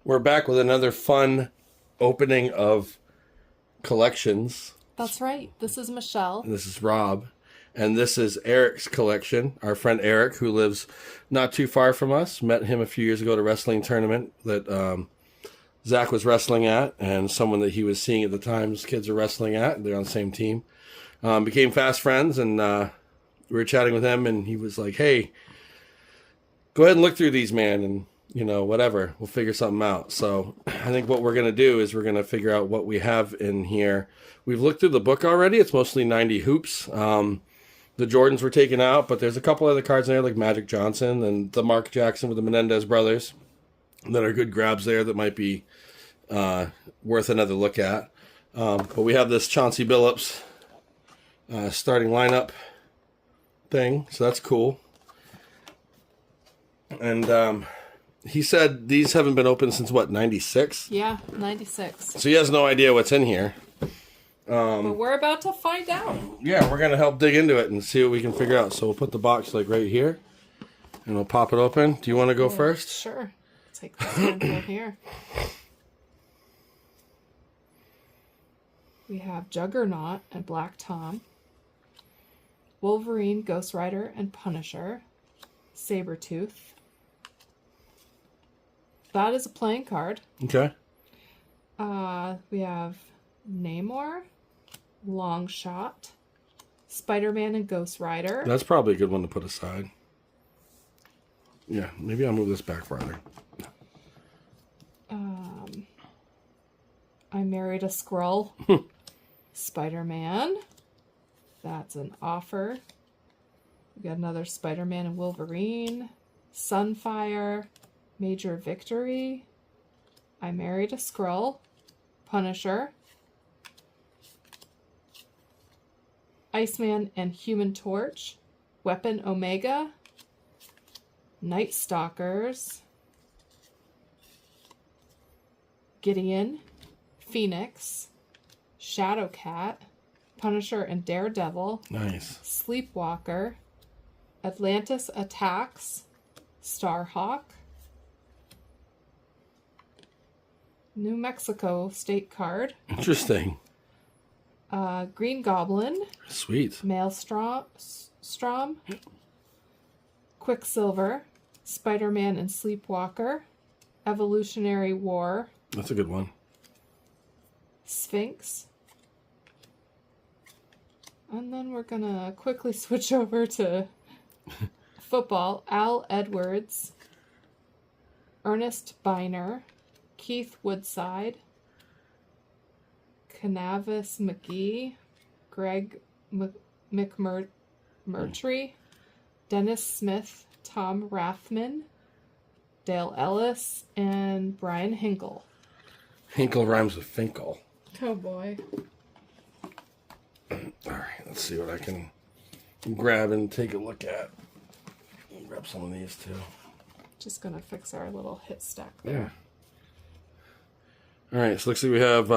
We're back with another fun opening of collections. That's right. This is Michelle. And this is Rob. And this is Eric's collection. Our friend Erik, who lives not too far from us. Met him a few years ago at a wrestling tournament that Zach was wrestling at. And someone that he was seeing at the time his kids are wrestling at. They're on the same team. Became fast friends. And we were chatting with him. And he was like, hey, go ahead and look through these, man. And whatever, we'll figure something out. So I think what we're going to do is we're going to figure out what we have in here. We've looked through the book already. It's mostly 90 hoops. The Jordans were taken out, but there's a couple other cards in there like Magic Johnson and the Mark Jackson with the Menendez brothers that are good grabs there that might be worth another look at. But we have this Chauncey Billups starting lineup thing, so that's cool. And he said these haven't been opened since, what, 96? Yeah, 96. So he has no idea what's in here. But we're about to find out. Yeah, we're going to help dig into it and see what we can figure out. So we'll put the box like right here, and we'll pop it open. Do you want to go first? Sure. Take this one right here. We have Juggernaut and Black Tom, Wolverine, Ghost Rider, and Punisher, Sabretooth. That is a playing card. Okay. We have Namor, Longshot, Spider-Man, and Ghost Rider. That's probably a good one to put aside. Yeah, maybe I'll move this back farther. I Married a Skrull. Spider-Man. That's an offer. We got another Spider-Man and Wolverine. Sunfire. Major Victory. I Married a Skrull. Punisher. Iceman and Human Torch. Weapon Omega. Night Stalkers. Gideon. Phoenix. Shadowcat. Punisher and Daredevil. Nice. Sleepwalker. Atlantis Attacks. Starhawk. New Mexico state card. Interesting. Green Goblin. Sweet. Maelstrom. Quicksilver. Spider-Man and Sleepwalker. Evolutionary War. That's a good one. Sphinx. And then we're going to quickly switch over to football. Al Edwards. Ernest Biner. Keith Woodside. Canavis McGee. Greg McMurtry. Dennis Smith. Tom Rathman. Dale Ellis. And Brian Hinkle. Hinkle rhymes with Finkel. Oh boy. All right, let's see what I can grab and take a look at. I'll grab some of these too. Just gonna fix our little hit stack there. Yeah. All right, so looks like we have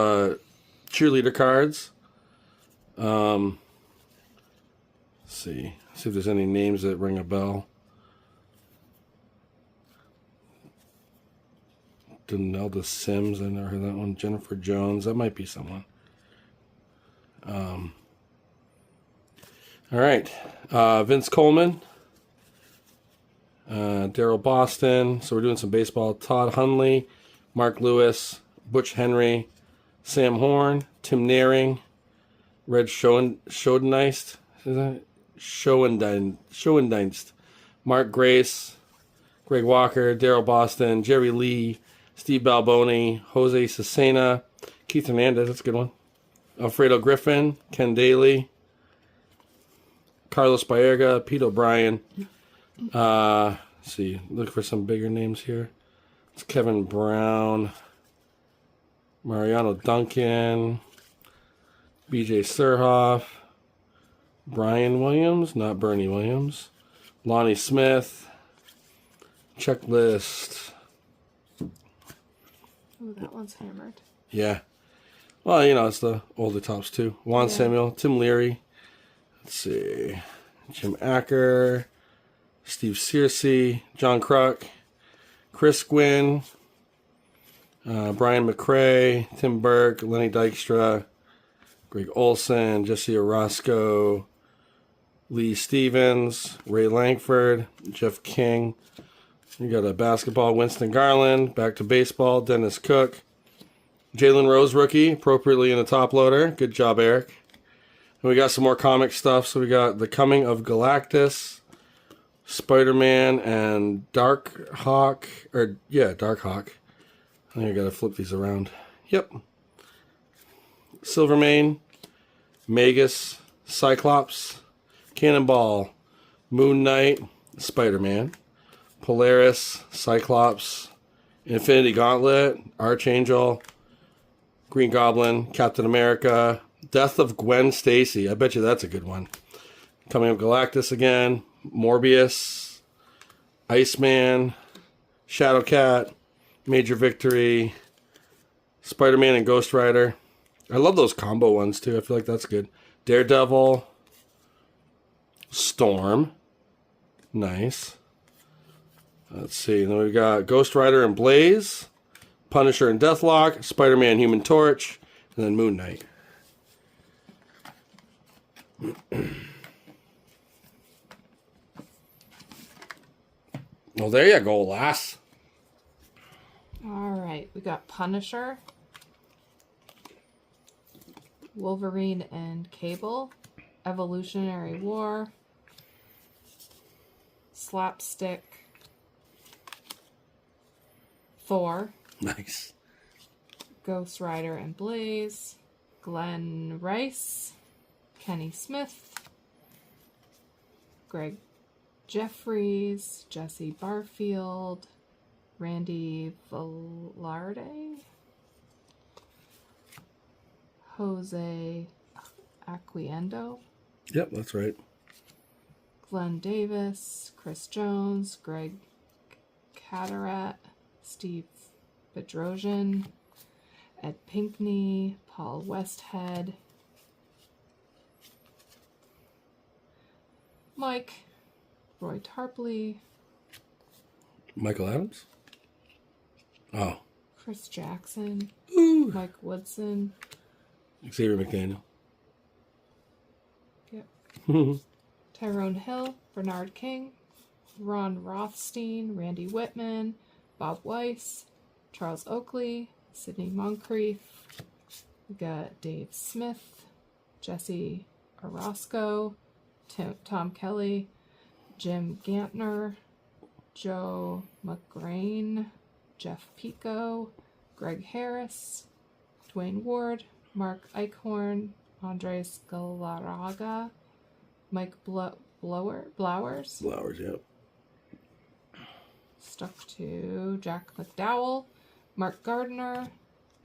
cheerleader cards. Let's see if there's any names that ring a bell. Donelda Sims, I never heard that one. Jennifer Jones, that might be someone. All right, Vince Coleman, Daryl Boston. So we're doing some baseball. Todd Hundley, Mark Lewis, Butch Henry, Sam Horn, Tim Naring, Red Schoendienst, is that Schoendienst, Mark Grace, Greg Walker, Daryl Boston, Jerry Lee, Steve Balboni, Jose Cesena, Keith Hernandez, that's a good one. Alfredo Griffin, Ken Daly, Carlos Baerga, Pete O'Brien. Let's see, look for some bigger names here. It's Kevin Brown, Mariano Duncan, BJ Surhoff, Brian Williams, not Bernie Williams, Lonnie Smith, Checklist. Oh, that one's hammered. Yeah. Well, it's the older tops too. Juan Samuel, Tim Leary. Let's see. Jim Acker, Steve Searcy, John Kruk, Chris Gwynn, Brian McRae, Tim Burke, Lenny Dykstra, Greg Olson, Jesse Orozco, Lee Stevens, Ray Langford, Jeff King. You got a basketball, Winston Garland. Back to baseball, Dennis Cook. Jalen Rose, rookie, appropriately in the top loader. Good job, Eric. And we got some more comic stuff. So we got The Coming of Galactus, Spider-Man, and Dark Hawk. Dark Hawk. I think I gotta flip these around. Yep. Silvermane, Magus, Cyclops, Cannonball, Moon Knight, Spider-Man, Polaris, Cyclops, Infinity Gauntlet, Archangel, Green Goblin, Captain America, Death of Gwen Stacy. I bet you that's a good one. Coming of Galactus again, Morbius, Iceman, Shadowcat, Major Victory, Spider-Man and Ghost Rider. I love those combo ones too. I feel like that's good. Daredevil, Storm. Nice. Let's see. Then we've got Ghost Rider and Blaze, Punisher and Deathlock, Spider-Man, Human Torch, and then Moon Knight. Well, there you go, lass. All right, we got Punisher, Wolverine and Cable, Evolutionary War, Slapstick, Thor, Nice. Ghost Rider and Blaze, Glenn Rice, Kenny Smith, Greg Jeffries, Jesse Barfield, Randy Velarde, Jose Aquiendo, Yep, that's right. Glenn Davis, Chris Jones, Greg Catarat, Steve Bedrosian, Ed Pinkney, Paul Westhead, Mike, Roy Tarpley, Michael Adams? Oh. Chris Jackson, Ooh. Mike Woodson, Xavier McDaniel. yep, Tyrone Hill, Bernard King, Ron Rothstein, Randy Whitman, Bob Weiss, Charles Oakley, Sidney Moncrief. We got Dave Smith, Jesse Orozco, Tom Kelly, Jim Gantner, Joe McGrain, Jeff Pico, Greg Harris, Dwayne Ward, Mark Eichhorn, Andres Galarraga, Mike Blowers, Flowers, yep. stuck to Jack McDowell, Mark Gardner,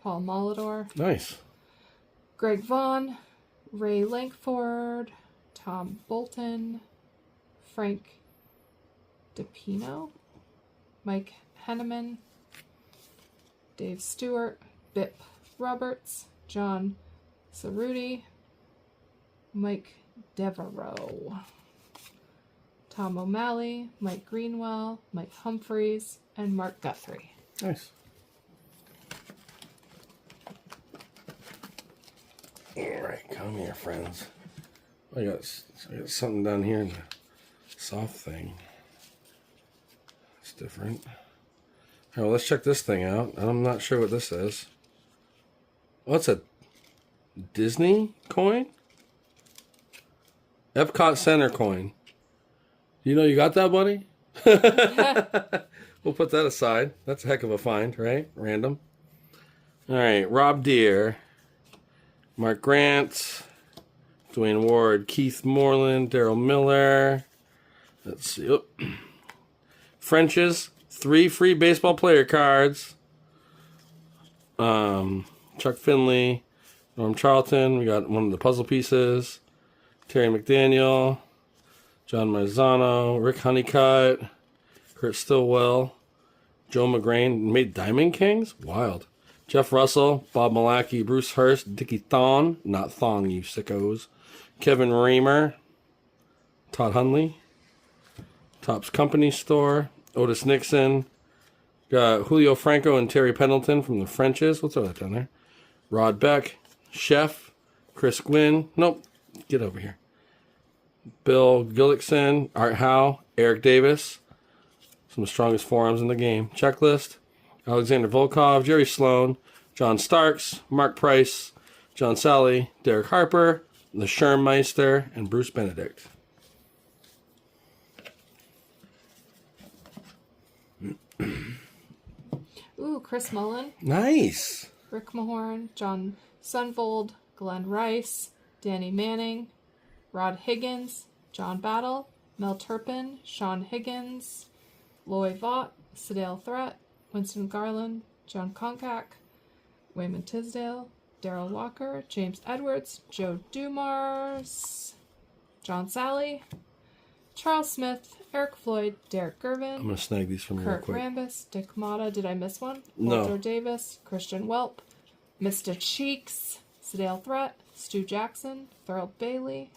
Paul Molidor, Nice. Greg Vaughn, Ray Lankford, Tom Bolton, Frank DePino, Mike Henneman, Dave Stewart, Bip Roberts, John Cerruti, Mike Devereaux, Tom O'Malley, Mike Greenwell, Mike Humphreys, and Mark Guthrie. Nice. All right, come here, friends. I got something down here in the soft thing. It's different. All right, well, let's check this thing out. I'm not sure what this is. Oh, it's a Disney coin? Epcot Center coin. You know you got that, buddy? We'll put that aside. That's a heck of a find, right? Random. All right, Rob Deere, Mark Grant, Dwayne Ward, Keith Moreland, Daryl Miller. Let's see. Oh. French's 3 free baseball player cards. Chuck Finley, Norm Charlton. We got one of the puzzle pieces. Terry McDaniel, John Marzano, Rick Honeycutt, Kurt Stillwell, Joe McGrain. Made Diamond Kings? Wild. Jeff Russell, Bob Malacky, Bruce Hurst, Dickie Thon, not Thong, you sickos. Kevin Reamer, Todd Hundley, Topps Company Store, Otis Nixon, Got Julio Franco and Terry Pendleton from the Frenches. We'll throw that down there. Rod Beck, Chef, Chris Gwynn. Nope, get over here. Bill Gillickson, Art Howe, Eric Davis. Some of the strongest forearms in the game. Checklist. Alexander Volkov, Jerry Sloan, John Starks, Mark Price, John Sally, Derek Harper, the Schermeister, and Bruce Benedict. Ooh, Chris Mullen, Nice. Rick Mahorn, John Sunvold, Glenn Rice, Danny Manning, Rod Higgins, John Battle, Mel Turpin, Sean Higgins, Loy Vaught, Sedale Threat, Winston Garland, John Konkak, Wayman Tisdale, Daryl Walker, James Edwards, Joe Dumars, John Sally, Charles Smith, Eric Floyd, Derek Gervin, I'm going to snag these from you real Kurt quick. Rambis, Dick Motta. Did I miss one? No. Walter Davis, Christian Welp, Mr. Cheeks, Sedale Threat, Stu Jackson, Thurl Bailey,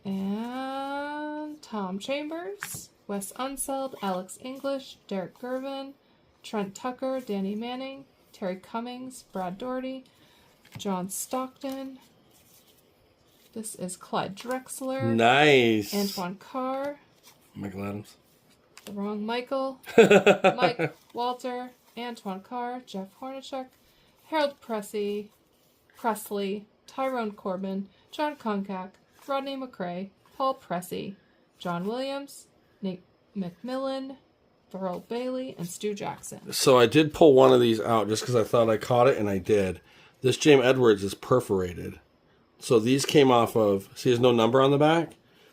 and Tom Chambers, Wes Unseld, Alex English, Derek Gervin, Trent Tucker, Danny Manning, Terry Cummings, Brad Doherty, John Stockton. This is Clyde Drexler. Nice. Antoine Carr. Michael Adams. The wrong Michael. Mike Walter. Antoine Carr. Jeff Hornacek. Harold Presley. Tyrone Corbin. John Konkak. Rodney McRae. Paul Pressey. John Williams. Nate McMillan. Thurl Bailey. And Stu Jackson. So I did pull one of these out just because I thought I caught it, and I did. This James Edwards is perforated. So these came off of, see there's no number on the back?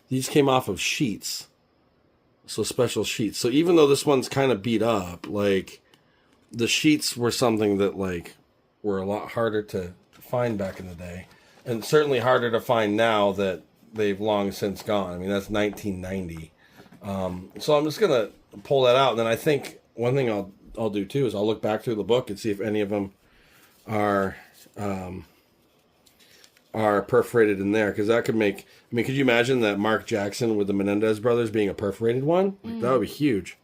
These came off of sheets. So special sheets. So even though this one's kind of beat up, like, the sheets were something that, like, were a lot harder to find back in the day. And certainly harder to find now that they've long since gone. I mean, that's 1990. So I'm just going to pull that out. And then I think one thing I'll do, too, is I'll look back through the book and see if any of them are perforated in there, because that could make, I mean, could you imagine that Mark Jackson with the Menendez brothers being a perforated one? Like, that would be huge.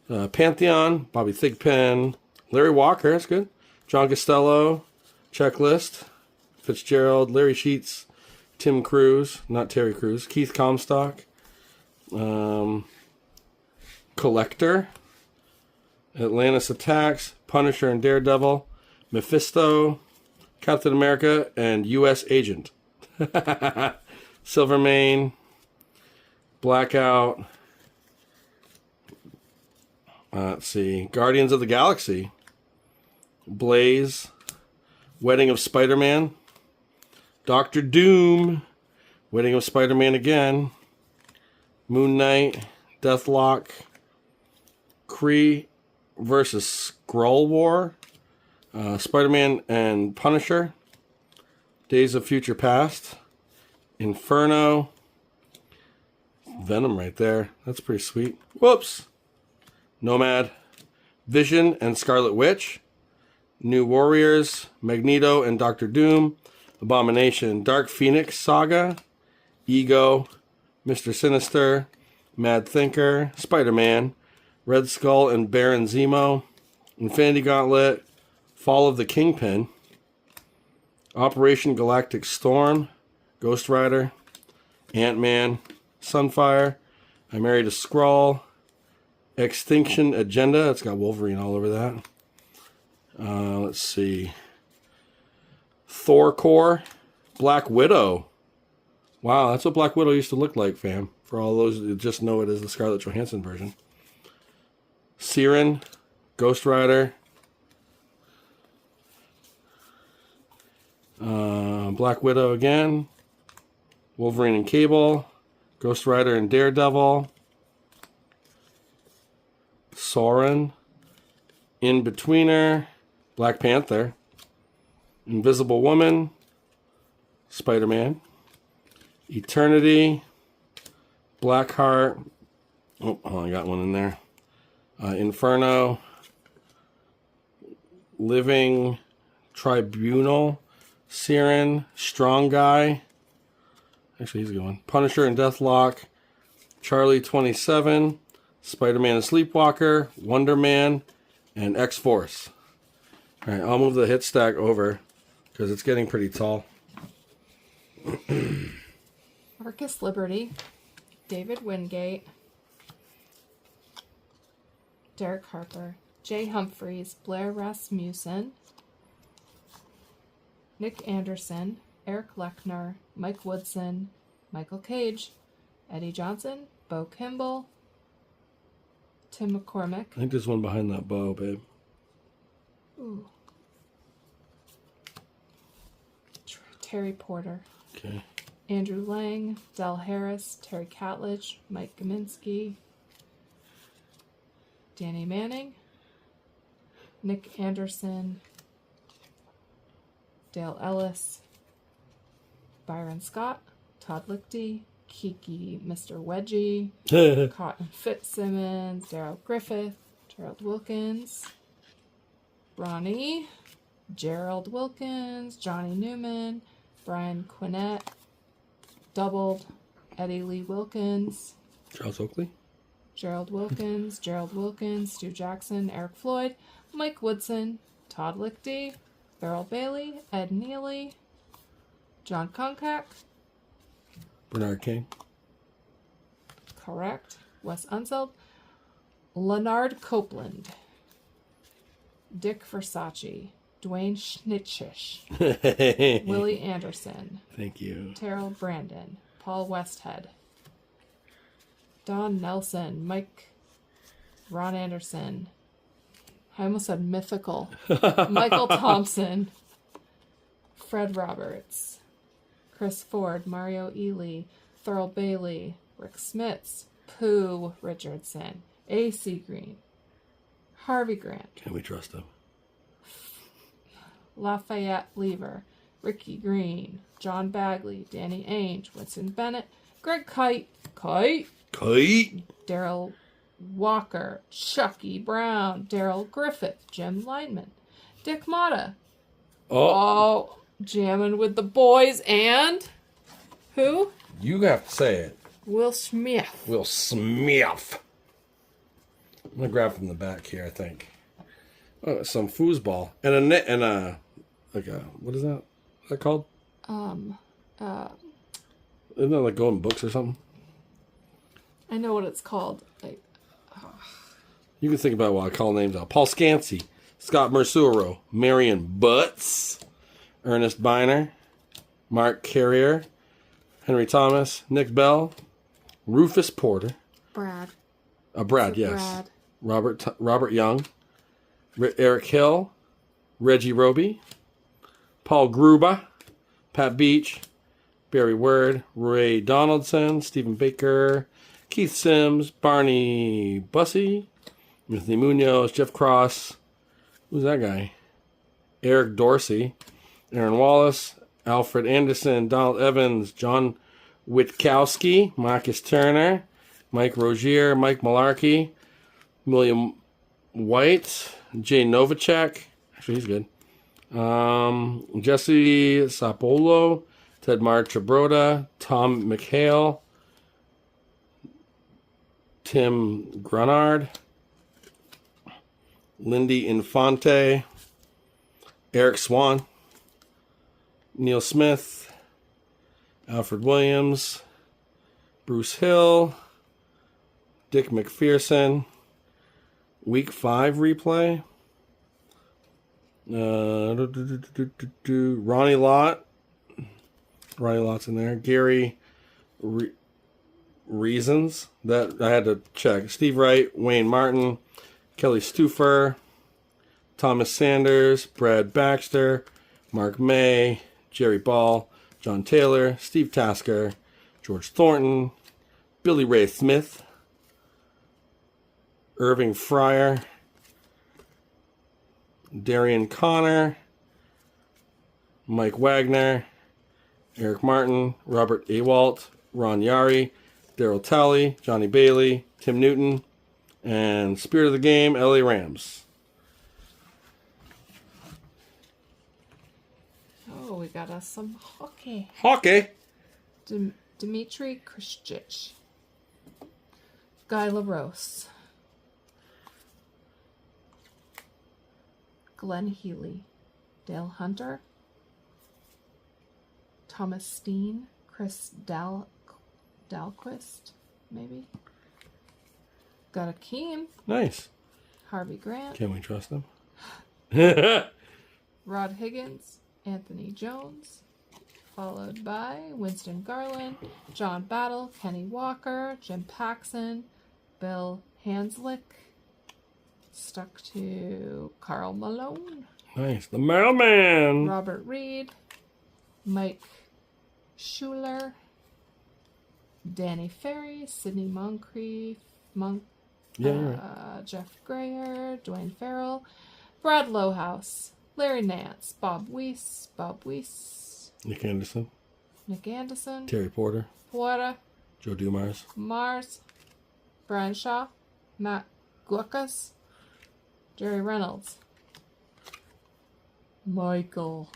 Pantheon, Bobby Thigpen, Larry Walker, that's good. John Costello, Checklist, Fitzgerald, Larry Sheets, Tim Cruz, not Terry Crews, Keith Comstock, Collector, Atlantis Attacks, Punisher and Daredevil, Mephisto, Captain America, and U.S. Agent. Silvermane, Blackout. Let's see. Guardians of the Galaxy. Blaze. Wedding of Spider-Man. Doctor Doom. Wedding of Spider-Man again. Moon Knight. Deathlock. Kree versus Skrull War. Spider-Man and Punisher. Days of Future Past. Inferno. Venom right there. That's pretty sweet. Whoops. Nomad. Vision and Scarlet Witch. New Warriors. Magneto and Doctor Doom. Abomination. Dark Phoenix Saga. Ego. Mr. Sinister. Mad Thinker. Spider-Man. Red Skull and Baron Zemo. Infinity Gauntlet. Fall of the Kingpin, Operation Galactic Storm, Ghost Rider, Ant-Man, Sunfire, I Married a Skrull, Extinction Agenda, it's got Wolverine all over that. Let's see. Thor Core, Black Widow. Wow, that's what Black Widow used to look like, fam. For all those that just know it as the Scarlett Johansson version. Siren, Ghost Rider, Black Widow again, Wolverine and Cable, Ghost Rider and Daredevil, Soren, In-Betweener, Black Panther, Invisible Woman, Spider-Man, Eternity, Blackheart, oh, I got one in there, Inferno, Living Tribunal, Siren, Strong Guy. Actually, he's a good one. Punisher and Deathlock. Charlie 27. Spider-Man and Sleepwalker, Wonder Man, and X-Force. All right, I'll move the hit stack over because it's getting pretty tall. Marcus Liberty, David Wingate, Derek Harper, Jay Humphreys, Blair Rasmussen, Nick Anderson, Eric Lechner, Mike Woodson, Michael Cage, Eddie Johnson, Bo Kimball, Tim McCormick. I think there's one behind that bow, babe. Ooh. Terry Porter. Okay. Andrew Lang, Del Harris, Terry Catledge, Mike Gaminsky, Danny Manning, Nick Anderson, Dale Ellis, Byron Scott, Todd Lichty, Kiki Mr. Wedgie, Cotton Fitzsimmons, Daryl Griffith, Gerald Wilkins, Ronnie, Gerald Wilkins, Johnny Newman, Brian Quinnett, doubled, Eddie Lee Wilkins, Charles Oakley. Gerald Wilkins, Stu Jackson, Eric Floyd, Mike Woodson, Todd Lichty, Beryl Bailey, Ed Neely, John Konkak, Bernard King. correct, Wes Unseld, Leonard Copeland, Dick Versace, Dwayne Schnitchish, Willie Anderson, Thank you. Terrell Brandon, Paul Westhead, Don Nelson, Ron Anderson, I almost said mythical, Michael Thompson, Fred Roberts, Chris Ford, Mario Ely, Thurl Bailey, Rick Smits, Pooh Richardson, A.C. Green, Harvey Grant, Can we trust him? Lafayette Lever, Ricky Green, John Bagley, Danny Ainge, Winston Bennett, Greg Kite, Daryl Walker, Chucky Brown, Daryl Griffith, Jim Lineman, Dick Motta. Oh, jamming with the boys and who? You have to say it. Will Smith. Will Smith. I'm gonna grab from the back here, I think. Oh, some foosball and a net and a like a what is that? What's that called? Isn't that like golden books or something? I know what it's called. You can think about what I call names out. Paul Scansey, Scott Mersuro, Marion Butts, Ernest Biner, Mark Carrier, Henry Thomas, Nick Bell, Rufus Porter. Brad, yes. Brad. Robert Young, Eric Hill, Reggie Roby, Paul Gruba, Pat Beach, Barry Word, Ray Donaldson, Stephen Baker, Keith Sims, Barney Bussey, Anthony Munoz, Jeff Cross. Who's that guy? Eric Dorsey, Aaron Wallace, Alfred Anderson, Donald Evans, John Witkowski, Marcus Turner, Mike Rogier, Mike Malarkey, William White, Jay Novacek. Actually, he's good. Jesse Sapolo, Ted Marchabroda, Tom McHale, Tim Grunard, Lindy Infante, Eric Swan, Neil Smith, Alfred Williams, Bruce Hill, Dick McPherson, Week 5 replay, Ronnie Lott, Ronnie Lott's in there, Gary Reasons, that I had to check, Steve Wright, Wayne Martin, Kelly Stufer, Thomas Sanders, Brad Baxter, Mark May, Jerry Ball, John Taylor, Steve Tasker, George Thornton, Billy Ray Smith, Irving Fryer, Darian Connor, Mike Wagner, Eric Martin, Robert Awalt, Ron Yari, Daryl Talley, Johnny Bailey, Tim Newton, and Spirit of the Game, LA Rams. Oh, we got us some hockey. Hockey. Dmitry Kristich, Guy LaRose, Glenn Healy, Dale Hunter, Thomas Steen, Chris Dalquist, maybe. Got Akeem, Nice. Harvey Grant, Can we trust them? Rod Higgins, Anthony Jones, followed by Winston Garland, John Battle, Kenny Walker, Jim Paxson, Bill Hanslick, stuck to Carl Malone, Nice. The mailman. Robert Reed, Mike Schuler, Danny Ferry, Sidney Moncrief, Jeff Grayer, Dwayne Farrell, Brad Lowhouse, Larry Nance, Bob Weiss, Nick Anderson. Nick Anderson, Terry Porter. Joe Dumars. Mars, Brian Shaw, Matt Guakas, Jerry Reynolds, Michael,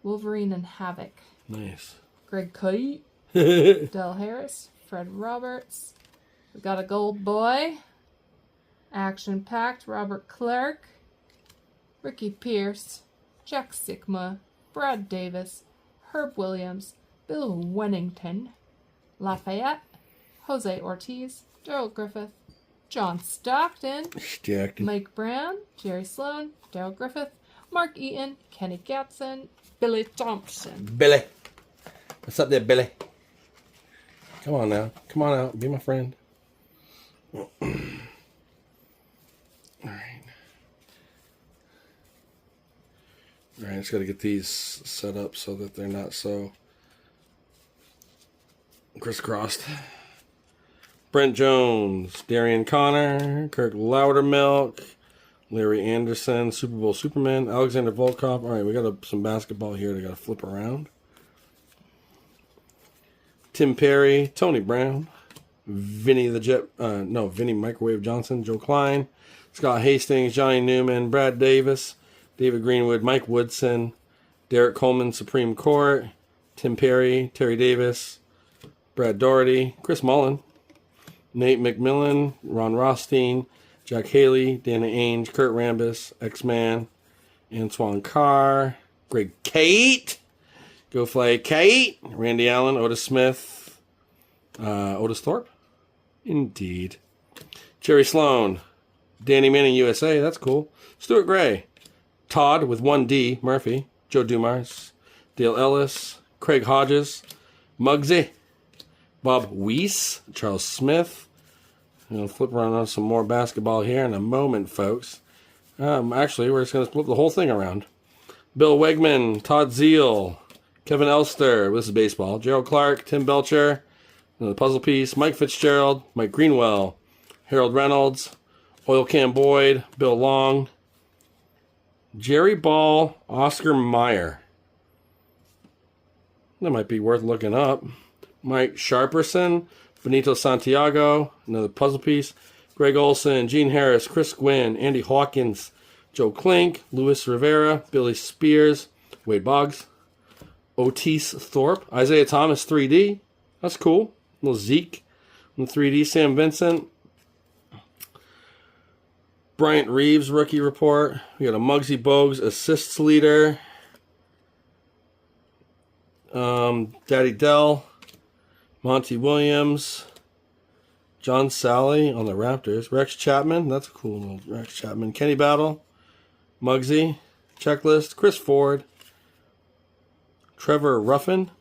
Wolverine and Havoc, Nice. Greg Kite, Del Harris, Fred Roberts. We got a gold boy, action-packed Robert Clark, Ricky Pierce, Jack Sigma, Brad Davis, Herb Williams, Bill Wennington, Lafayette, Jose Ortiz, Daryl Griffith, John Stockton, Mike Brown, Jerry Sloan, Daryl Griffith, Mark Eaton, Kenny Gatson, Billy Thompson. Billy. What's up there, Billy? Come on now. Come on out. Be my friend. All right. All right, I just got to get these set up so that they're not so crisscrossed. Brent Jones, Darian Connor, Kirk Loudermilk, Larry Anderson, Super Bowl Superman, Alexander Volkov. All right, we got some basketball here. They got to flip around. Tim Perry, Tony Brown, Vinny Microwave Johnson, Joe Klein, Scott Hastings, Johnny Newman, Brad Davis, David Greenwood, Mike Woodson, Derek Coleman, Supreme Court, Tim Perry, Terry Davis, Brad Doherty, Chris Mullen, Nate McMillan, Ron Rothstein, Jack Haley, Dana Ainge, Kurt Rambis, X-Man, Antoine Carr, Greg Kate, Go Fly Kate, Randy Allen, Otis Smith, Otis Thorpe, indeed, Jerry Sloan, Danny Manning USA, that's cool, Stuart Gray, Todd with 1D, Murphy, Joe Dumars, Dale Ellis, Craig Hodges, Muggsy, Bob Weiss, Charles Smith. I'm going to flip around on some more basketball here in a moment, folks. Actually, we're just going to flip the whole thing around. Bill Wegman, Todd Zeal, Kevin Elster, this is baseball, Gerald Clark, Tim Belcher, another puzzle piece, Mike Fitzgerald, Mike Greenwell, Harold Reynolds, Oil Can Boyd, Bill Long, Jerry Ball, Oscar Meyer. That might be worth looking up. Mike Sharperson, Benito Santiago, another puzzle piece, Greg Olson, Gene Harris, Chris Gwynn, Andy Hawkins, Joe Klink, Luis Rivera, Billy Spears, Wade Boggs, Otis Thorpe, Isaiah Thomas 3D. That's cool. Little Zeke in 3D. Sam Vincent. Bryant Reeves rookie report. We got a Muggsy Bogues assists leader. Daddy Dell. Monty Williams. John Sally on the Raptors. Rex Chapman. That's a cool little Rex Chapman. Kenny Battle. Muggsy. Checklist. Chris Ford. Trevor Ruffin.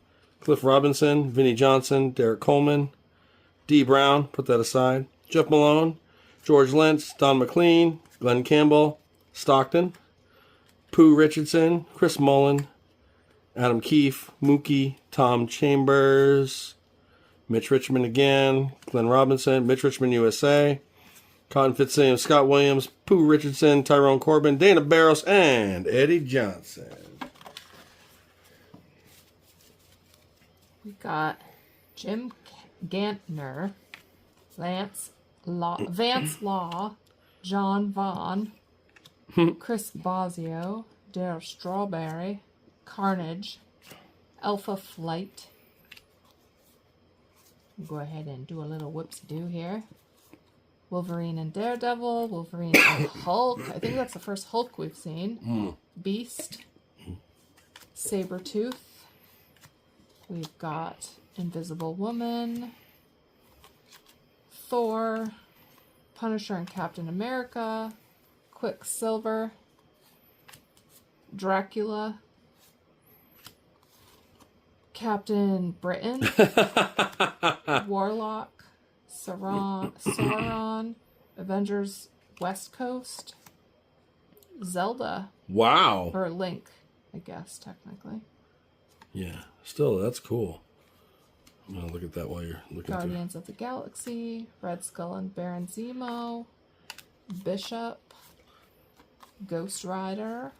Cliff Robinson. Vinnie Johnson. Derek Coleman. D. Brown. Put that aside. Jeff Malone. George Lentz. Don McLean. Glenn Campbell. Stockton. Pooh Richardson. Chris Mullen. Adam Keefe. Mookie. Tom Chambers. Mitch Richmond again. Glenn Robinson. Mitch Richmond USA. Cotton Fitzsimmons. Scott Williams. Pooh Richardson. Tyrone Corbin. Dana Barros. And Eddie Johnson. We got Jim Gantner, Vance Law, John Vaughn, Chris Bosio, Dare Strawberry, Carnage, Alpha Flight. We'll go ahead and do a little whoopsie-doo here. Wolverine and Daredevil, Wolverine and Hulk. I think that's the first Hulk we've seen. Beast, Sabretooth. We've got Invisible Woman, Thor, Punisher and Captain America, Quicksilver, Dracula, Captain Britain, Warlock, Sauron, Avengers West Coast, Zelda, Wow. or Link, I guess, technically. Yeah. Still, that's cool. I'm going to look at that while you're looking through. Guardians of the Galaxy, Red Skull and Baron Zemo, Bishop, Ghost Rider.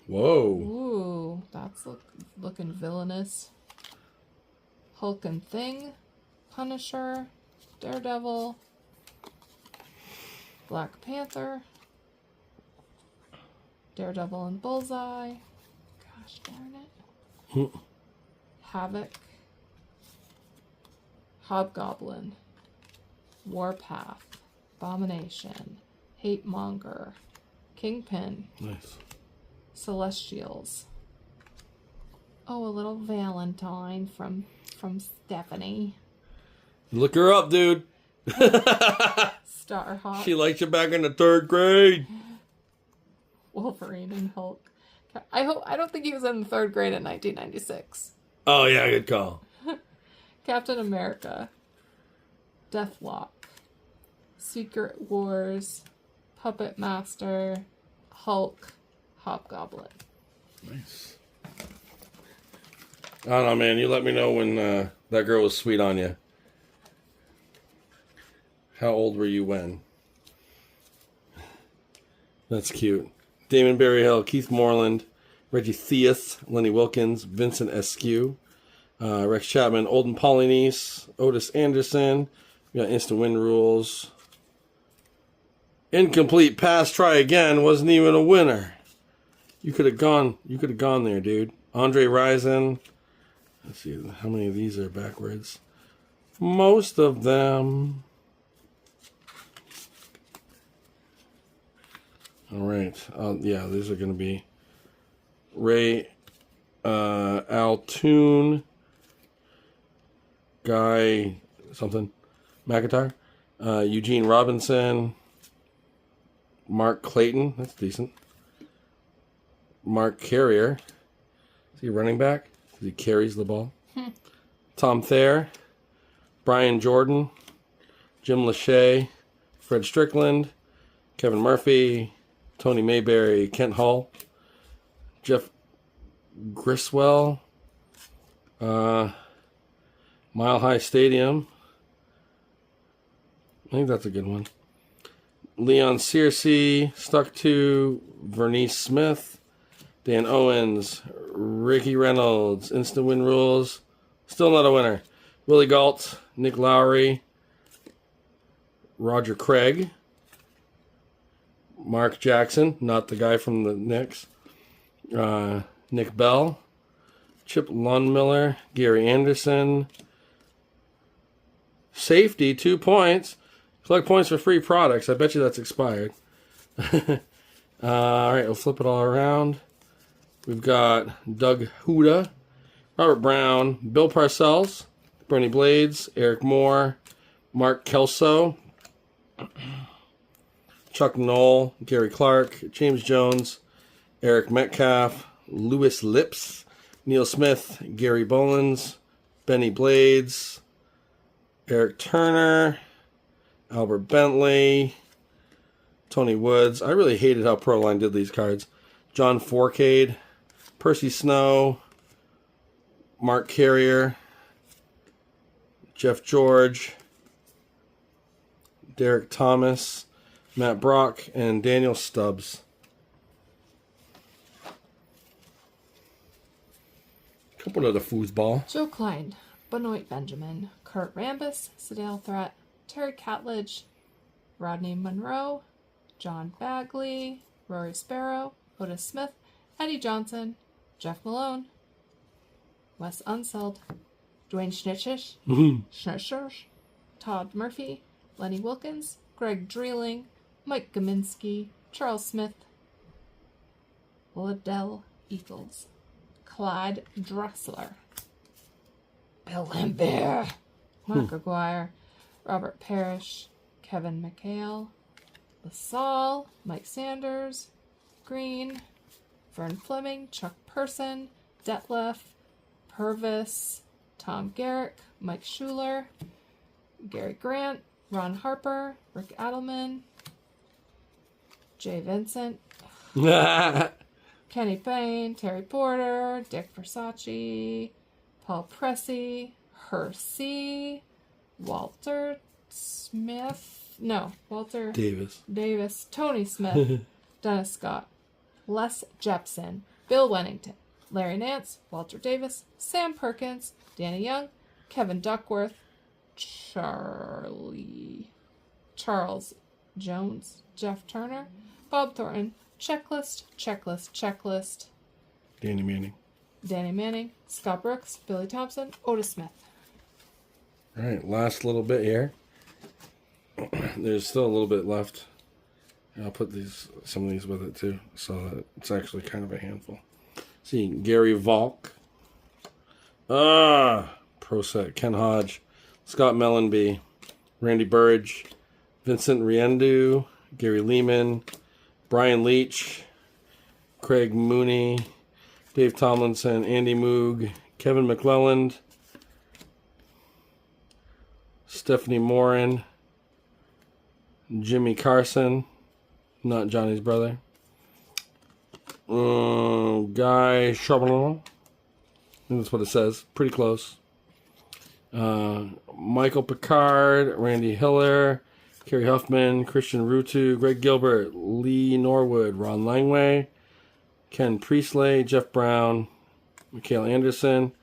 Whoa. Ooh, that's looking villainous. Hulk and Thing, Punisher, Daredevil, Black Panther, Daredevil and Bullseye. Gosh darn it. Havoc, Hobgoblin, Warpath, Abomination, Hate Monger, Kingpin, Nice. Celestials. Oh, a little Valentine from Stephanie. Look her up, dude. Starhawk, She liked you back in the 3rd grade. Wolverine and Hulk. I don't think he was in the 3rd grade in 1996. Oh, yeah, good call. Captain America, Deathlock, Secret Wars, Puppet Master, Hulk, Hobgoblin. Nice. I don't know, man. You let me know when that girl was sweet on you. How old were you when? That's cute. Damon Berryhill, Keith Moreland, Reggie Theus, Lenny Wilkins, Vincent Eskew, Rex Chapman, Olden Polynice, Otis Anderson. We got Instant Win Rules. Incomplete pass, try again. Wasn't even a winner. You could have gone there, dude. Andre Rison. Let's see how many of these are backwards. Most of them. All right. Yeah, these are going to be Ray Altoon, Guy something, McIntyre, Eugene Robinson, Mark Clayton. That's decent. Mark Carrier. Is he a running back? He carries the ball. Tom Thayer, Brian Jordan, Jim Lachey, Fred Strickland, Kevin Murphy, Tony Mayberry, Kent Hall, Jeff Griswell, Mile High Stadium. I think that's a good one. Leon Searcy, Stuck to, Vernice Smith, Dan Owens, Ricky Reynolds, Instant Win Rules. Still not a winner. Willie Galt, Nick Lowry, Roger Craig, Mark Jackson, not the guy from the Knicks, Nick Bell, Chip Lundmiller, Gary Anderson. Safety, 2 points. Collect points for free products. I bet you that's expired. All right, we'll flip it all around. We've got Doug Huda, Robert Brown, Bill Parcells, Bernie Blades, Eric Moore, Mark Kelso, Chuck Knoll, Gary Clark, James Jones, Eric Metcalf, Lewis Lips, Neil Smith, Gary Bolins, Benny Blades, Eric Turner, Albert Bentley, Tony Woods. I really hated how Proline did these cards. John Forcade, Percy Snow, Mark Carrier, Jeff George, Derek Thomas, Matt Brock, and Daniel Stubbs. Couple of the foosball. Joe Klein, Benoit Benjamin, Kurt Rambis, Sedale Threat, Terry Catledge, Rodney Monroe, John Bagley, Rory Sparrow, Otis Smith, Eddie Johnson, Jeff Malone, Wes Unseld, Dwayne Schnitchish, Todd Murphy, Lenny Wilkens, Greg Dreeling, Mike Gaminsky, Charles Smith, Liddell Eagles, Clyde Dressler, Bill Laimbeer, Mark Aguirre, Robert Parrish, Kevin McHale, LaSalle, Mike Sanders, Green, Vern Fleming, Chuck Person, Detlef, Purvis, Tom Garrick, Mike Schuler, Gary Grant, Ron Harper, Rick Adelman, Jay Vincent, Kenny Payne, Terry Porter, Dick Versace, Paul Pressey, Hersey, Walter Davis, Tony Smith, Dennis Scott, Les Jepson, Bill Wennington, Larry Nance, Walter Davis, Sam Perkins, Danny Young, Kevin Duckworth, Charles Jones, Jeff Turner, Bob Thornton, Checklist, Danny Manning. Scott Brooks, Billy Thompson, Otis Smith. All right, last little bit here. There's still a little bit left. I'll put some of these with it too, so that it's actually kind of a handful. See, Gary Volk. Pro set. Ken Hodge. Scott Mellenby. Randy Burridge. Vincent Riendu. Gary Lehman. Brian Leach. Craig Mooney. Dave Tomlinson. Andy Moog. Kevin McClelland. Stephanie Morin. Jimmy Carson. Not Johnny's brother. Guy Charbonneau. I think that's what it says. Pretty close. Michael Picard, Randy Hiller, Kerry Huffman, Christian Rutu, Greg Gilbert, Lee Norwood, Ron Langway, Ken Priestley, Jeff Brown, Mikhail Anderson,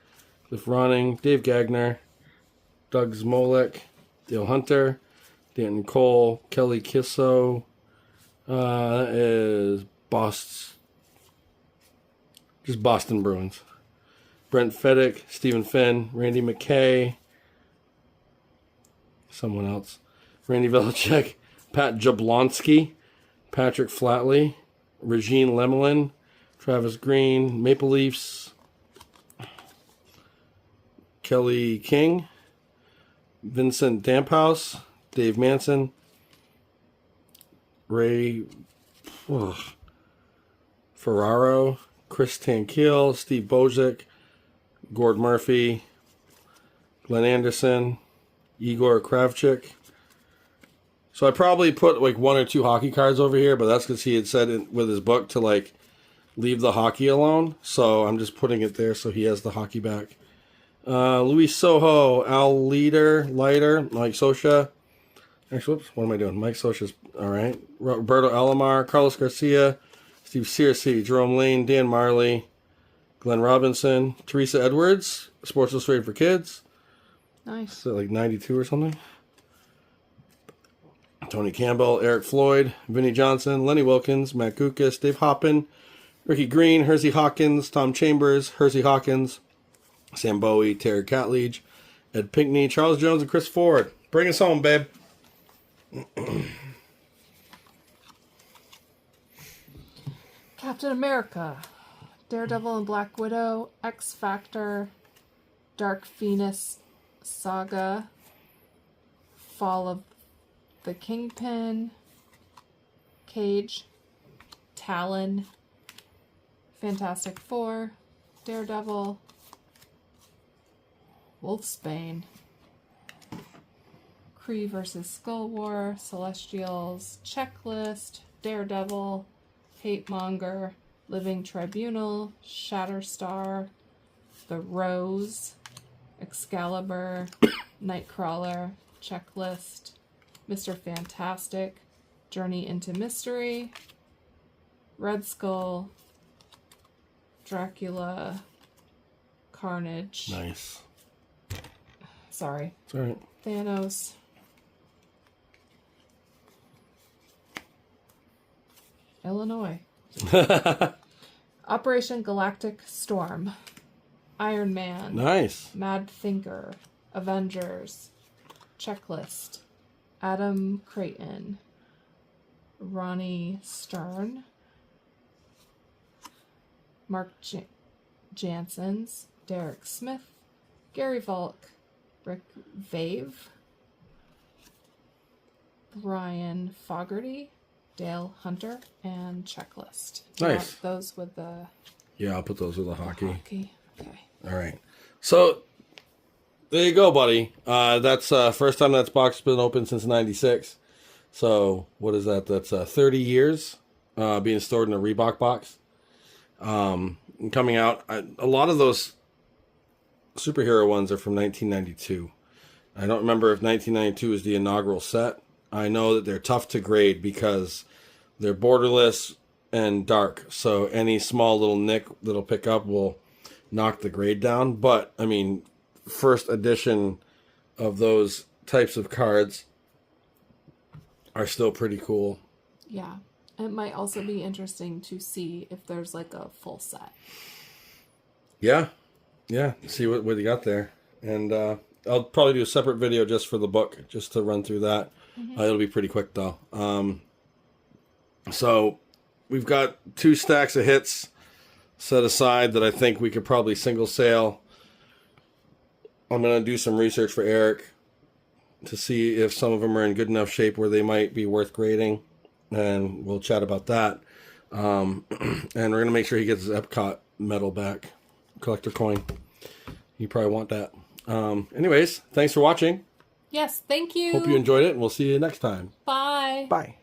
Cliff Ronning, Dave Gagner, Doug Zmolek, Dale Hunter, Danton Cole, Kelly Kisso, that is Boston Bruins. Brent Feddick, Stephen Finn, Randy McKay, someone else, Randy Belichick, Pat Jablonski, Patrick Flatley, Regine Lemelin, Travis Green, Maple Leafs, Kelly King, Vincent Damphouse, Dave Manson, Ray Ferraro, Chris Tankiel, Steve Bozic, Gord Murphy, Glenn Anderson, Igor Kravchuk. So I probably put like one or two hockey cards over here, but that's because he had said with his book to like leave the hockey alone. So I'm just putting it there so he has the hockey back. Luis Soho, Al Leiter, Mike Sosha. Actually, whoops, what am I doing? Mike Sosha's all right. Roberto Alomar, Carlos Garcia, Steve Searcy, Jerome Lane, Dan Marley, Glenn Robinson, Teresa Edwards, Sports Illustrated for Kids. Nice. So like 92 or something. Tony Campbell, Eric Floyd, Vinnie Johnson, Lenny Wilkins, Matt Gukas, Dave Hoppin, Ricky Green, Hersey Hawkins, Tom Chambers, Hersey Hawkins, Sam Bowie, Terry Catleage, Ed Pinkney, Charles Jones, and Chris Ford. Bring us home, babe. Captain America, Daredevil and Black Widow, X Factor, Dark Phoenix Saga, Fall of the Kingpin, Cage, Talon, Fantastic Four, Daredevil, Wolfsbane, Kree vs. Skull War, Celestials, Checklist, Daredevil, Hate Monger, Living Tribunal, Shatterstar, The Rose, Excalibur, Nightcrawler, Checklist, Mr. Fantastic, Journey into Mystery, Red Skull, Dracula, Carnage. Nice. Sorry. It's all right. Thanos. Illinois. Operation Galactic Storm. Iron Man. Nice. Mad Thinker. Avengers. Checklist. Adam Creighton, Ronnie Stern, Mark Janssens, Derek Smith, Gary Volk, Rick Vave, Brian Fogarty, Dale Hunter, and Checklist. Nice. Those with the Yeah, I'll put those with the hockey. hockey. Okay. All right. So there you go, buddy. That's first time that's box has been open since '96. So what is that? That's 30 years being stored in a Reebok box. And coming out, a lot of those superhero ones are from 1992. I don't remember if 1992 is the inaugural set. I know that they're tough to grade because they're borderless and dark. So any small little nick that'll pick up will knock the grade down. But, I mean, first edition of those types of cards are still pretty cool. Yeah. It might also be interesting to see if there's like a full set. Yeah. Yeah. See what you got there. And I'll probably do a separate video just for the book, just to run through that. It'll be pretty quick, though. So we've got 2 stacks of hits set aside that I think we could probably single sale. I'm going to do some research for Erik to see if some of them are in good enough shape where they might be worth grading. And we'll chat about that. And we're going to make sure he gets his Epcot medal back. Collector coin. You probably want that. Anyways, thanks for watching. Yes, thank you. Hope you enjoyed it, and we'll see you next time. Bye. Bye.